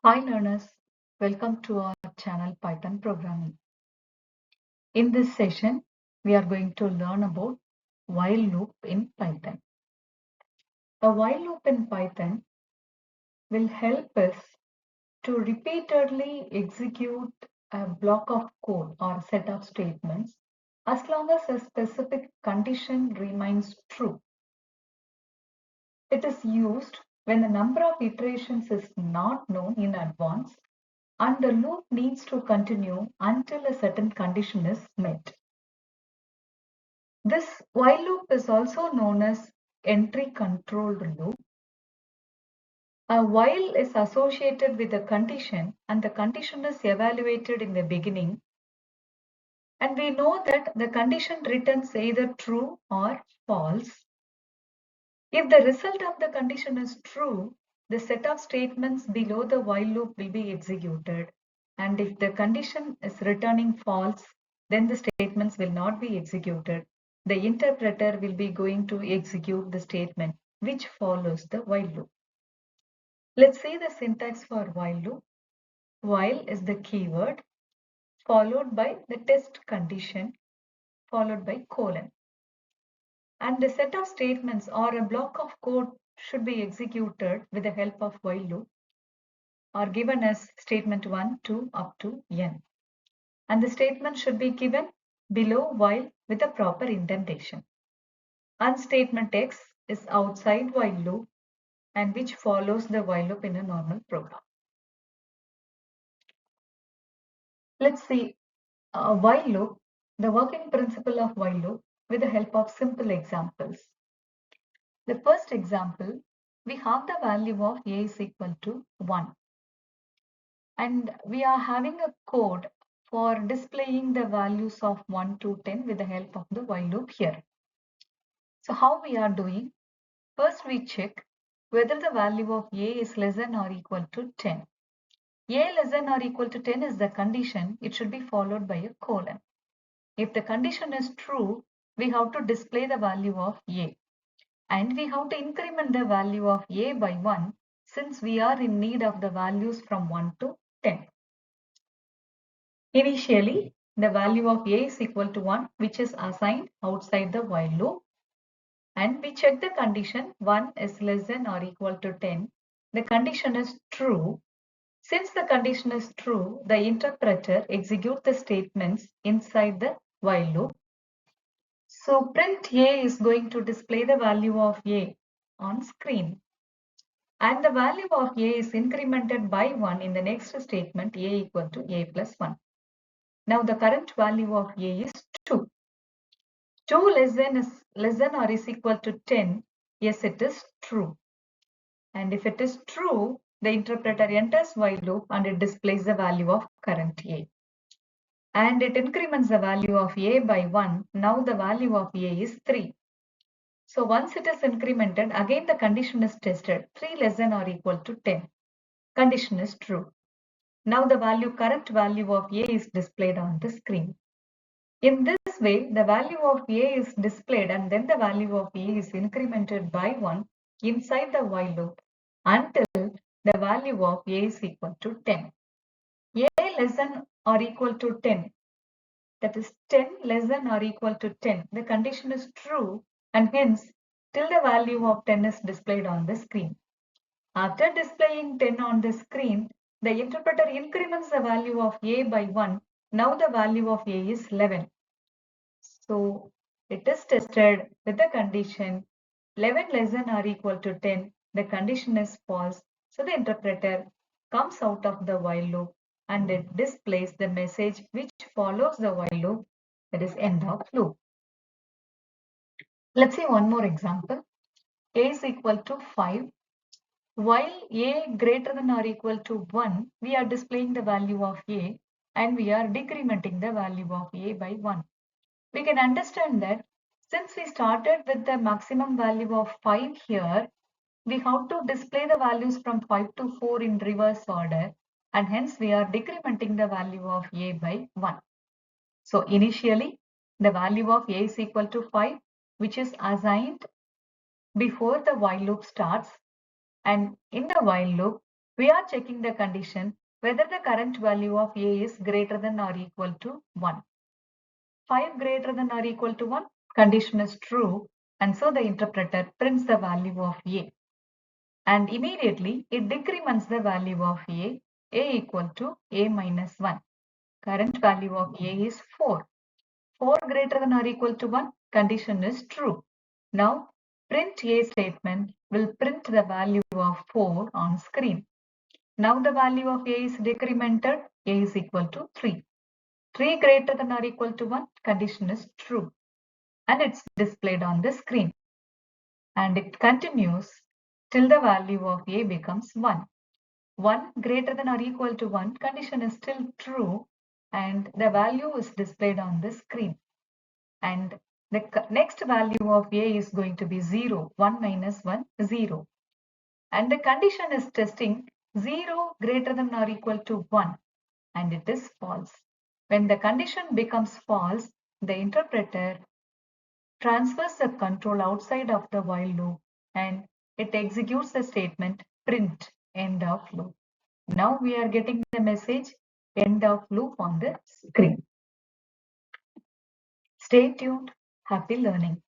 Hi learners, welcome to our channel Python Programming. In this session, we are going to learn about while loop in Python. A while loop in Python will help us to repeatedly execute a block of code or set of statements as long as a specific condition remains true. It is used when the number of iterations is not known in advance and the loop needs to continue until a certain condition is met. This while loop is also known as entry controlled loop. A while is associated with a condition and the condition is evaluated in the beginning, and we know that the condition returns either true or false. If the result of the condition is true, the set of statements below the while loop will be executed, and if the condition is returning false, then the statements will not be executed. The interpreter will be going to execute the statement which follows the while loop. Let's see the syntax for while loop. While is the keyword followed by the test condition followed by colon. And the set of statements or a block of code should be executed with the help of while loop are given as statement 1, 2 up to n. And the statement should be given below while with a proper indentation. And statement X is outside while loop and which follows the while loop in a normal program. Let's see while loop, the working principle of while loop with the help of simple examples. The first example, we have the value of a is equal to 1. And we are having a code for displaying the values of 1 to 10 with the help of the while loop here. So how we are doing? First we check whether the value of a is less than or equal to 10. A less than or equal to 10 is the condition. It should be followed by a colon. If the condition is true, we have to display the value of a. And we have to increment the value of a by 1 since we are in need of the values from 1 to 10. Initially, the value of a is equal to 1, which is assigned outside the while loop. And we check the condition 1 is less than or equal to 10. The condition is true. Since the condition is true, the interpreter executes the statements inside the while loop. So print a is going to display the value of a on screen. And the value of a is incremented by 1 in the next statement a equal to a plus 1. Now the current value of a is 2. 2 less than or is equal to 10. Yes, it is true. And if it is true, the interpreter enters while loop and it displays the value of current a. And it increments the value of a by 1. Now the value of a is 3. So once it is incremented, again the condition is tested. 3 less than or equal to 10. Condition is true. Now the current value of a is displayed on the screen. In this way, the value of a is displayed and then the value of a is incremented by 1 inside the while loop until the value of a is equal to 10. A less than or equal to 10, that is 10 less than or equal to 10. The condition is true and hence till the value of 10 is displayed on the screen. After displaying 10 on the screen, the interpreter increments the value of a by 1. Now the value of a is 11. So it is tested with the condition 11 less than or equal to 10. The condition is false. So the interpreter comes out of the while loop and it displays the message which follows the while loop, that is end of loop. Let's see one more example. A is equal to 5. While a greater than or equal to 1, we are displaying the value of a and we are decrementing the value of a by 1. We can understand that since we started with the maximum value of 5 here, we have to display the values from 5 to 4 in reverse order and hence we are decrementing the value of a by 1. So initially the value of a is equal to 5, which is assigned before the while loop starts. And in the while loop, We are checking the condition whether the current value of A is greater than or equal to 1. 5 greater than or equal to 1, condition is true, and so the interpreter prints the value of A. And immediately it decrements the value of A equal to A minus 1. Current value of A is 4. 4 greater than or equal to 1, condition is true. Now, print A statement will print the value of 4 on screen. Now the value of A is decremented, A is equal to 3. 3 greater than or equal to 1, condition is true. And it's displayed on the screen. And it continues till the value of A becomes 1. 1 greater than or equal to 1, condition is still true, and the value is displayed on the screen. And the next value of A is going to be 0. 1 minus 1, 0. And the condition is testing 0 greater than or equal to 1, and it is false. When the condition becomes false, the interpreter transfers the control outside of the while loop and it executes the statement print end of loop. Now we are getting the message end of loop on the screen. Stay tuned. Happy learning.